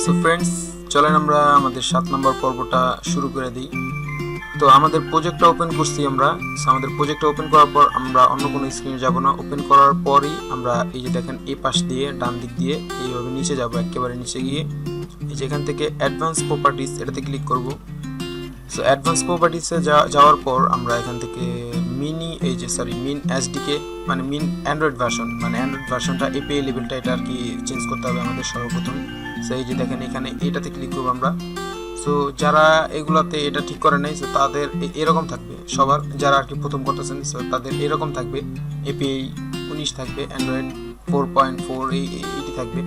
So friends, চলেন আমরা আমাদের 7 নম্বর পর্বটা শুরু করে দিই। তো আমাদের প্রজেক্টটা ওপেন করছি আমরা। আমাদের প্রজেক্টটা ওপেন করার পর আমরা অন্য কোনো স্ক্রিনে যাব না। ওপেন করার পরই আমরা এই যে দেখেন এই পাশ দিয়ে ডান দিক দিয়ে এইভাবে নিচে যাব, একেবারে নিচে গিয়ে এই যে এখান থেকে অ্যাডভান্স প্রপার্টিস এটাতে ক্লিক করব। সো অ্যাডভান্স প্রপার্টিসে যাওয়ার পর আমরা এখান থেকে মিন এসডিকে মানে মিন অ্যান্ড্রয়েড ভার্সনটা এপিআই লেভেলটা এটা আর কি চেঞ্জ করতে হবে আমাদের সর্বপ্রথম। সো এই যে দেখেন এখানে এটাতে ক্লিক করবো আমরা। সো যারা এগুলাতে এটা ঠিক করে নাই, সো তাদের এরকম থাকবে, সবার যারা আর কি প্রথম করতেছেন সো তাদের এরকম থাকবে, এপিআই 19 থাকবে, অ্যান্ড্রয়েড 4.4 এইটি থাকবে।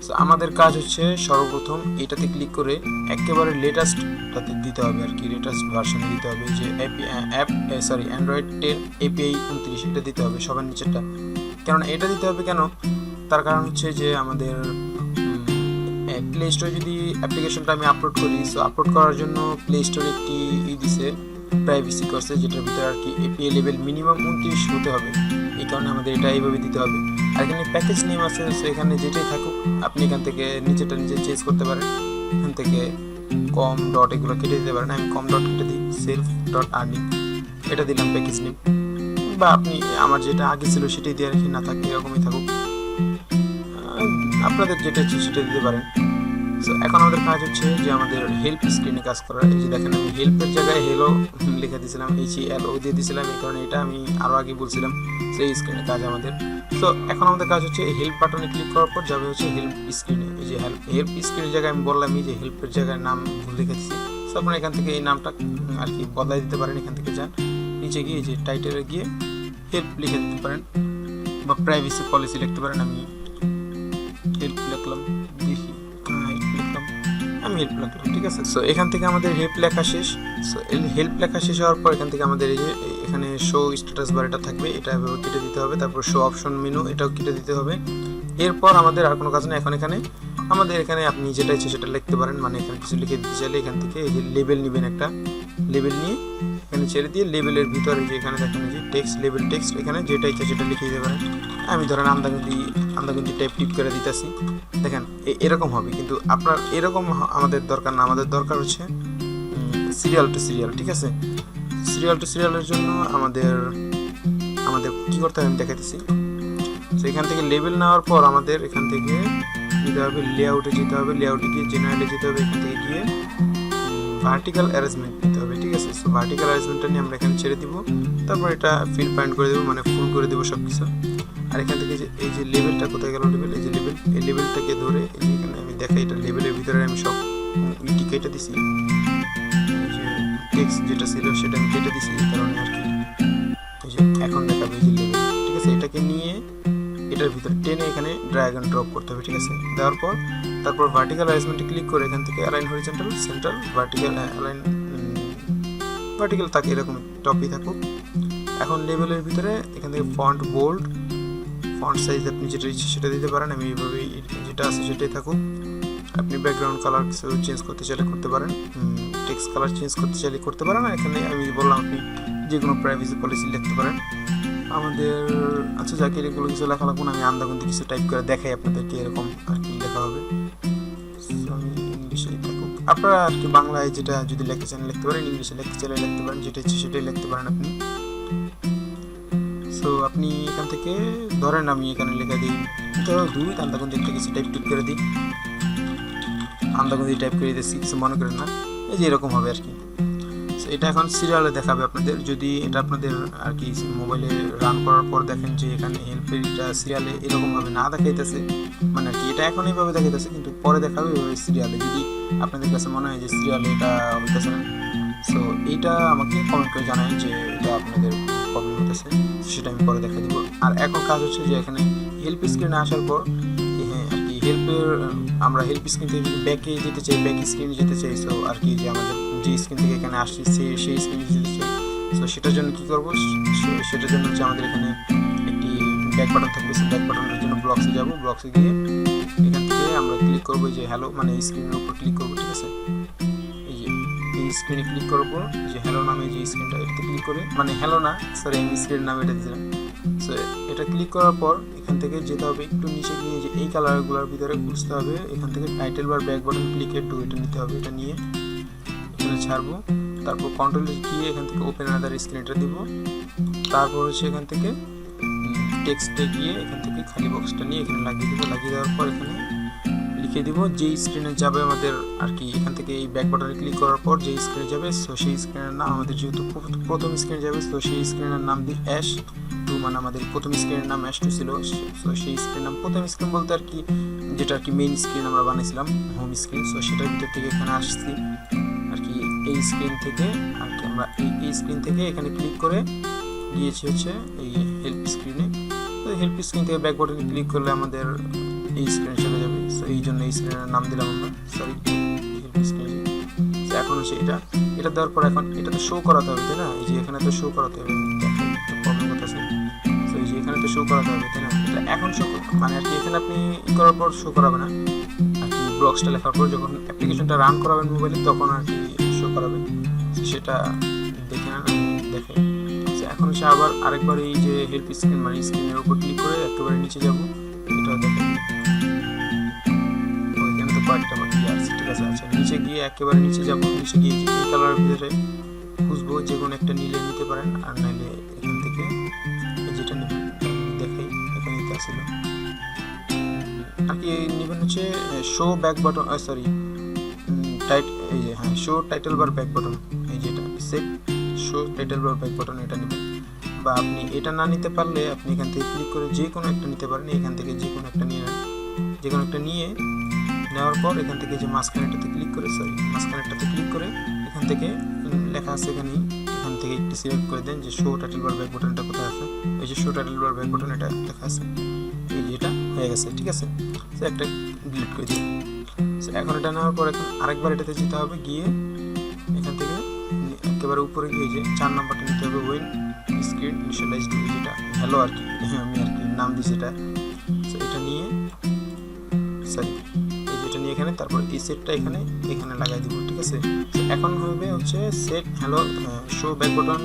সো আমাদের কাজ হচ্ছে সর্বপ্রথম এটাতে ক্লিক করে একেবারে লেটেস্টটাতে দিতে হবে আর কি, লেটেস্ট ভার্সনে দিতে হবে, যে অ্যান্ড্রয়েড 10 এপিআই 29 এটা দিতে হবে সবার নিচেরটা। কেননা এটা দিতে হবে কেন, তার কারণ হচ্ছে যে আমাদের প্লে স্টোরে যদি অ্যাপ্লিকেশনটা আমি আপলোড করি, সো আপলোড করার জন্য প্লে স্টোরে একটি দিছে প্রাইভেসি করছে, যেটার ভিতরে আর কি এপিআই লেভেল মিনিমাম 29 হতে হবে। এই কারণে আমাদের এটা এইভাবে দিতে হবে। আর এখানে প্যাকেজ নেম আছে, সো এখানে যেটাই থাকুক আপনি এখান থেকে নিজে চেঞ্জ করতে পারেন। এখান থেকে কম ডট এগুলো কেটে দিতে পারেন। আমি কম ডট কেটে দিই, সেলফ ডট আর্নিং এটা দিলাম প্যাকেজ নেম, বা আপনি আমার যেটা আগে ছিল সেটাই দিয়ে আর কি, না থাকে এরকমই থাকুক, আপনাদের যেটা ইচ্ছে সেটা দিতে পারেন। সো এখন আমাদের কাজ হচ্ছে যে আমাদের হেল্প স্ক্রিনে কাজ করা। এই যে দেখেন আমি হেল্পের জায়গায় হেলো লিখে দিয়েছিলাম, HELO দিয়ে দিয়েছিলাম, এই কারণে এটা আমি আরও আগে বলছিলাম। সেই স্ক্রিনে কাজ আমাদের। সো এখন আমাদের কাজ হচ্ছে এই হেল্প বাটনে ক্লিক করার পর যাবে হচ্ছে হেল্প স্ক্রিনে। এই যে হেল্প স্ক্রিনের জায়গায় আমি বললাম এই যে হেল্পের জায়গায় নাম ভুল লিখে দিচ্ছি। সো আপনারা এখান থেকে এই নামটা আর কি বদলাই দিতে পারেন। এখান থেকে যান নিচে গিয়ে এই যে টাইটেলে গিয়ে হেল্প লিখে দিতে পারেন, বা প্রাইভেসি পলিসি লিখতে পারেন। আমি হেল্প লিখলাম, দেখি আমি হেল্প লিখলাম, ঠিক আছে। সো এখান থেকে আমাদের হেল্প লেখা শেষ। সো হেল্প লেখা শেষ হওয়ার পর এখান থেকে আমাদের এই যে এখানে শো স্ট্যাটাস বার এটা থাকবে, এটা এভাবে কেটে দিতে হবে। তারপর শো অপশন মেনু এটাও কেটে দিতে হবে। এরপর আমাদের আর কোনো কাজ নেই। এখন এখানে আমাদের এখানে আপনি যেটা ইচ্ছে সেটা লিখতে পারেন, মানে এখানে কিছু লিখে দিতে চাইলে এখান থেকে এই যে লেবেল নেবেন, একটা লেবেল নিয়ে এখানে ছেড়ে দিয়ে লেবেলের ভিতরে যে এখানে দেখেন যে টেক্সট, লেবেল টেক্সট, এখানে যেটা ইচ্ছে সেটা লিখে দিতে পারেন। আমি ধরেন আন্দাগুন্দি টাইপ টিপ করে দিতেছি, দেখেন এরকম হবে। কিন্তু আপনার এরকম আমাদের দরকার না, আমাদের দরকার হচ্ছে সিরিয়াল টু সিরিয়াল, ঠিক আছে। সিরিয়াল টু সিরিয়ালের জন্য আমাদের কি করতে হবে আমি দেখাইতেছি। তো এখান থেকে লেবেল নেওয়ার পর আমাদের এখান থেকে নিতে হবে লেআউটে যেতে হবে, লেআউটে গিয়ে জেনারেলে যেতে হবে, এখান থেকে গিয়ে ভার্টিক্যাল অ্যারেঞ্জমেন্ট নিতে হবে, ঠিক আছে। সো ভার্টিক্যাল অ্যারেঞ্জমেন্টটা নিয়ে আমরা এখানে ছেড়ে দিব। তারপর এটা ফিল পয়েন্ট করে দেবো, মানে ফুল করে দেবো সব কিছু। আর এখান থেকে যে এই যে লেভেলটা কোথায় গেল, লেভেল, এই যে লেভেল, এই লেভেলটাকে ধরে এই যে এখানে আমি দেখাই, এটা লেভেলের ভিতরে আমি সব কেটে দিছি। এই যে টেক্সট যেটা ছিল সেটা আমি কেটে দিছি, এই কারণে আর কি এই যে এখন দেখাবে এই যে লেভেল, ঠিক আছে। এটাকে নিয়ে এটার ভিতরে টেনে এখানে ড্র্যাগ এন্ড ড্রপ করতে হবে, ঠিক আছে। দেওয়ার পর তারপর ভার্টিক্যাল অ্যারেঞ্জমেন্টে ক্লিক করে এখান থেকে align horizontal, central, vertical, align vertical থাকে, এরকম টপই থাকুক। এখন লেভেলের ভিতরে এখান থেকে ফন্ট বোল্ড, ফন্ট সাইজ আপনি যেটা ইচ্ছে সেটা দিতে পারেন। আমি এইভাবেই যেটা আছে সেটাই থাকুক। আপনি ব্যাকগ্রাউন্ড কালার চেঞ্জ করতে চাইলে করতে পারেন, টেক্সট কালার চেঞ্জ করতে চাইলে করতে পারেন। আর এখানে আমি বললাম আপনি যে কোনো প্রাইভেসি পলিসি লিখতে পারেন আমাদের। আচ্ছা যাকে এগুলো কিছু লেখা লাগবে না, আমি আন্দাগুন্দি কিছু টাইপ করে দেখাই আপনাদেরকে, এরকম আর কি লেখা হবে। আমি ইংলিশেই থাকুক, আপনারা আর কি বাংলায় যেটা যদি লিখতে চান লিখতে পারেন, ইংলিশে লিখতে চাইলে লিখতে পারেন, যেটা ইচ্ছে সেটাই লিখতে পারেন আপনি। সো আপনি এখান থেকে ধরেন আমি এখানে লেখা দিই ধরো 2 আন্দাগুন্দি একটা কিছু টাইপ করে দিই, আন্দাগুন্দি টাইপ করে দিচ্ছি, কিছু মনে করেন না, এই যে এরকম হবে আর কি। সো এটা এখন সিরিয়ালে দেখাবে আপনাদের। যদি এটা আপনাদের আর কি মোবাইলে রান করার পর দেখেন যে এখানে হেল্পের এটা সিরিয়ালে এরকমভাবে না দেখাইতেছে, মানে আর কি এটা এখন এইভাবে দেখাইতেছে কিন্তু পরে দেখাবে ওই সিরিয়ালে, যদি আপনাদের কাছে মনে হয় যে সিরিয়ালে এটা হইতেছে না, সো এইটা আমাকে কমেন্ট করে জানাবেন যে এটা আপনাদের প্রবলেম হতেছে, সেটা আমি পরে দেখা দিব। আর এখন কাজ হচ্ছে যে এখানে হেল্প স্ক্রিনে আসার পর হ্যাঁ আর কি আমরা হেল্প স্ক্রিন থেকে যদি ব্যাকে যেতে চাই, ব্যাক স্ক্রিনে যেতে চাই, সো আর কি যে আমাদের যে স্ক্রিন থেকে এখানে আসছি সেই স্ক্রিনে যেতে চাই। সো সেটার জন্য কী করবো, সেটার জন্য হচ্ছে আমাদের এখানে একটি ব্যাক বাটন থাকবে। সেই ব্যাক বাটনের জন্য ব্লকসে যাব, ব্লকসে গিয়ে এখান থেকে আমরা ক্লিক করবো যে হ্যালো, মানে এই স্ক্রিনের উপর ক্লিক করবো, ঠিক আছে। এই স্ক্রিনে ক্লিক করবো, যে হ্যালো নামে যে স্ক্রিনটা এটাতে ক্লিক করে, মানে হ্যালো না সরি আমি স্ক্রিনের নামে এটা দিয়েছিলাম। সো এটা ক্লিক করার পর এখান থেকে যেতে হবে একটু নিচে গিয়ে যে এই কালারগুলোর ভিতরে খুঁজতে হবে, এখান থেকে title bar back button click to এটা নিতে হবে, এটা নিয়ে এখানে ছাড়বো, তারপর কন্ট্রোলে গিয়ে এখান থেকে ওপেন আদার স্ক্রিন এটা দিব, তারপর হচ্ছে এখান থেকে টেক্সটে গিয়ে এখান থেকে খালি বক্সটা নিয়ে এখানে লাগিয়ে দিব, লাগিয়ে দেওয়ার পর এখানে লিখে দিব যেই স্ক্রিনে যাবে আমাদের আর কি, এখান থেকে এই ব্যাক বাটনে ক্লিক করার পর যেই স্ক্রিনে যাবে সো সেই স্ক্রিনের নাম আমাদের যেহেতু প্রথম স্ক্রিনে যাবে তো সেই স্ক্রিনের নাম দিই অ্যাশ টু, মানে আমাদের প্রথম স্ক্রিনের নাম অ্যাশ টু ছিল, সো সেই স্ক্রিনের নাম প্রথম স্ক্রিন বলতে আর কি যেটা আর কি মেইন স্ক্রিন আমরা বানিয়েছিলাম হোম স্ক্রিন, সো সেটার ভিতর থেকে এখানে আসছি আর কি এই স্ক্রিন থেকে আর কি আমরা এই স্ক্রিন থেকে এখানে ক্লিক করে গিয়েছি হচ্ছে এই হেল্প স্ক্রিনে, তো হেল্প স্ক্রিন থেকে ব্যাক বাটনে ক্লিক করলে আমাদের এই স্ক্রিনে চলে যাবে, সো এই জন্য এই স্ক্রিনের নাম দিলাম আমরা, সরি হেল্প স্ক্রিন। তো এখন হচ্ছে এটা দেওয়ার পর এখন এটা তো শো করাতে হবে তাই না, এই যে এখানে তো শো করাতে হবে, দেখেন একটা প্রবলেম করতেছে, সো এই যে এখানে তো শো করাতে হবে তাই না, এটা এখন শো মানে আর কি এখানে আপনি করার পর শো করাবে না আর কি, ব্লকসটা লেখার পর যখন অ্যাপ্লিকেশনটা রান করাবেন মোবাইলে তখন আর কি শো করাবে, সেটা দেখে না দেখে। এখন হচ্ছে আবার আরেকবার এই যে হেল্প স্ক্রিন মানে স্ক্রিনের উপর ক্লিক করে একেবারে নিচে যাব, এটা দেখেন ওইখানে তো কয়েকটা বাকি আছে, ঠিক আছে। আচ্ছা নিচে গিয়ে একেবারে নিচে যাব, নিচে গিয়ে এই কালারের ভিতরে খুঁজবো, যে কোনো একটা নিলে নিতে পারেন আর নাইলে এখান থেকে যেটা নেবেন দেখাই এখানে নিতে আসছিল আর কি নেবেন হচ্ছে শো ব্যাক বাটন, সরি এই যে হ্যাঁ show title bar back button, এই যেটা set show title bar back button এটা নেবেন, বা আপনি এটা না নিতে পারলে আপনি এখান থেকে ক্লিক করে যে কোনো একটা নিতে পারেন, এখান থেকে যে কোনো একটা নিয়ে নেন, যে কোনো একটা নিয়ে নেওয়ার পর এখান থেকে যে মাঝখানেটাতে ক্লিক করে মাঝখানেরটাতে ক্লিক করে এখান থেকে লেখা আছে এখান থেকে একটু সিলেক্ট করে দেন যে শো টাইটেল বার ব্যাক বাটনটা কোথায় আছে, এই যে show title bar back button এটা লেখা আছে, এই যে এটা হয়ে গেছে, ঠিক আছে। সো একটা ডিলিট করে দিন। সো এখন এটা নেওয়ার পর এখন আরেকবার এটাতে যেতে হবে, গিয়ে এখান থেকে একেবারে উপরে গিয়ে যে 4 নাম্বারটা নিতে হবে, ওয়েন স্ক্রিন ইনিশিয়ালাইজড, যেটা হ্যালো আর কি আমি আর কি নাম দিয়েছি এটা, সো এটা নিয়ে সরি এই যেটা নিয়ে এখানে তারপর এই সেটটা এখানে লাগাই দিব, ঠিক আছে। এখন হবে হচ্ছে set hello show back button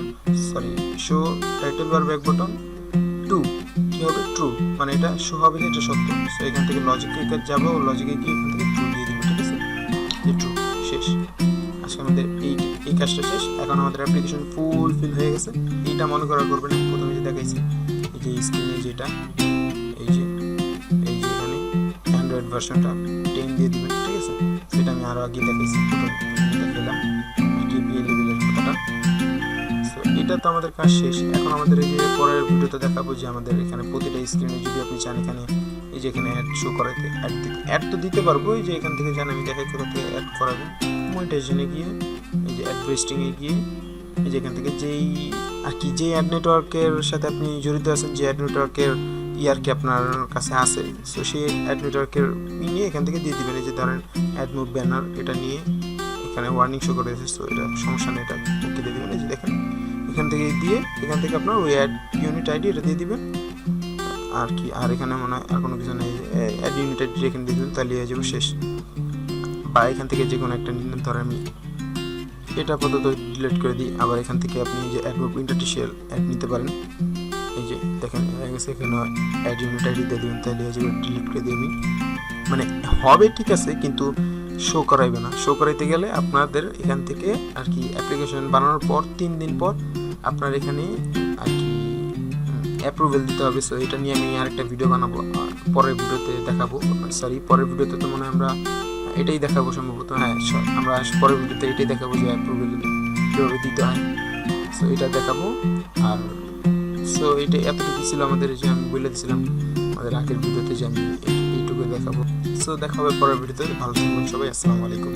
sorry show title bar back button to, কি হবে ট্রু, মানে এটা শো হবে যে এটা সত্য, সো এখান থেকে লজিকে যাবো, লজিকে গিয়ে এখান থেকে ট্রু দিয়ে দিব, ঠিক আছে, যে ট্রু শেষ। আজকে আমাদের এই কাজটা শেষ, এখন আমাদের অ্যাপ্লিকেশন ফুলফিল হয়ে গেছে। এইটা মনে করা করবেন প্রথমে যে দেখাইছি এই যে স্ক্রিনে যেটা এই যে এখানে অ্যান্ড্রয়েড ভার্সনটা 10 দিয়ে দিবেন, ঠিক আছে, সেটা আমি আরও আগে দেখাইছি, দেখাইলাম টিপিএল লেভেলের কথাটা। সো এটা তো আমাদের কাজ শেষ, এখন আমাদের এই যে পরের ভিডিওতে দেখাবো যে আমাদের এখানে প্রতিটা স্ক্রিনে যদি আপনি চান এখানে এই যে এখানে অ্যাড শো করাতে অ্যাড তো দিতে পারবো, এই যে এখান থেকে জান আমি দেখাই কোথা থেকে অ্যাড করাবেন, মনিটাইজেশনে গিয়ে এই যে অ্যাডভার্টিজিংয়ে গিয়ে এই যে এখান থেকে যেই আর কি যে অ্যাড নেটওয়ার্কের সাথে আপনি জড়িত আছেন, যে অ্যাড নেটওয়ার্কের কি আপনার কাছে আছে, সো সেই অ্যাড নেটওয়ার্কের নিয়ে এখান থেকে দিয়ে দিবেন, এই যে ধরেন admob ব্যানার এটা নিয়ে এখানে ওয়ার্নিং শো করে দিয়েছে, সো এটা সমস্যা নেই, এটা ওকে দিয়ে দিবেন, এই যে দেখেন এখান থেকে দিয়ে এখান থেকে আপনার ওই অ্যাড ইউনিট আইডি এটা দিয়ে দিবেন আর কি, আর এখানে মনে হয় আর কোনো কিছু নেই, অ্যাড ইউনিট আইডি এখানে দিয়ে দিবেন, তাহলে হয়ে যাবে শেষ। বা এখান থেকে যে কোনো একটা নিলেন, ধরেন আমি এটা আপাতত ডিলিট করে দিই, আবার এখান থেকে আপনি যে admob ইন্টারটিশিয়াল অ্যাড নিতে পারেন, এই যে দেখেন হয়ে গেছে, এখানে অ্যাড ইউনিট আইডি দিয়ে দিবেন, তাহলে হয়ে যাবে, ডিলিট করে দিই আমি, মানে হবে ঠিক আছে কিন্তু শো করাইবে না, শো করাইতে গেলে আপনাদের এখান থেকে আর কি অ্যাপ্লিকেশন বানানোর পর 3 দিন পর আপনার এখানে আর কি অ্যাপ্রুভেল দিতে হবে। সো এটা নিয়ে আমি আরেকটা ভিডিও বানাবো, পরের ভিডিওতে দেখাবো, সরি পরের ভিডিওতে তো মনে হয় আমরা এটাই দেখাবো সম্ভবত, হ্যাঁ আমরা পরের ভিডিওতে এটাই দেখাবো যে অ্যাপ্রুভেল কীভাবে দিতে হয়, সো এটা দেখাবো। আর সো এটা এতটুকু ছিল আমাদের, যে আমি বলে দিয়েছিলাম আমাদের আগের ভিডিওতে যে আমি এইটুকু দেখাবো। সো দেখা হবে পরের ভিডিওতে, ভালো থাকবেন সবাই, আসসালামু আলাইকুম।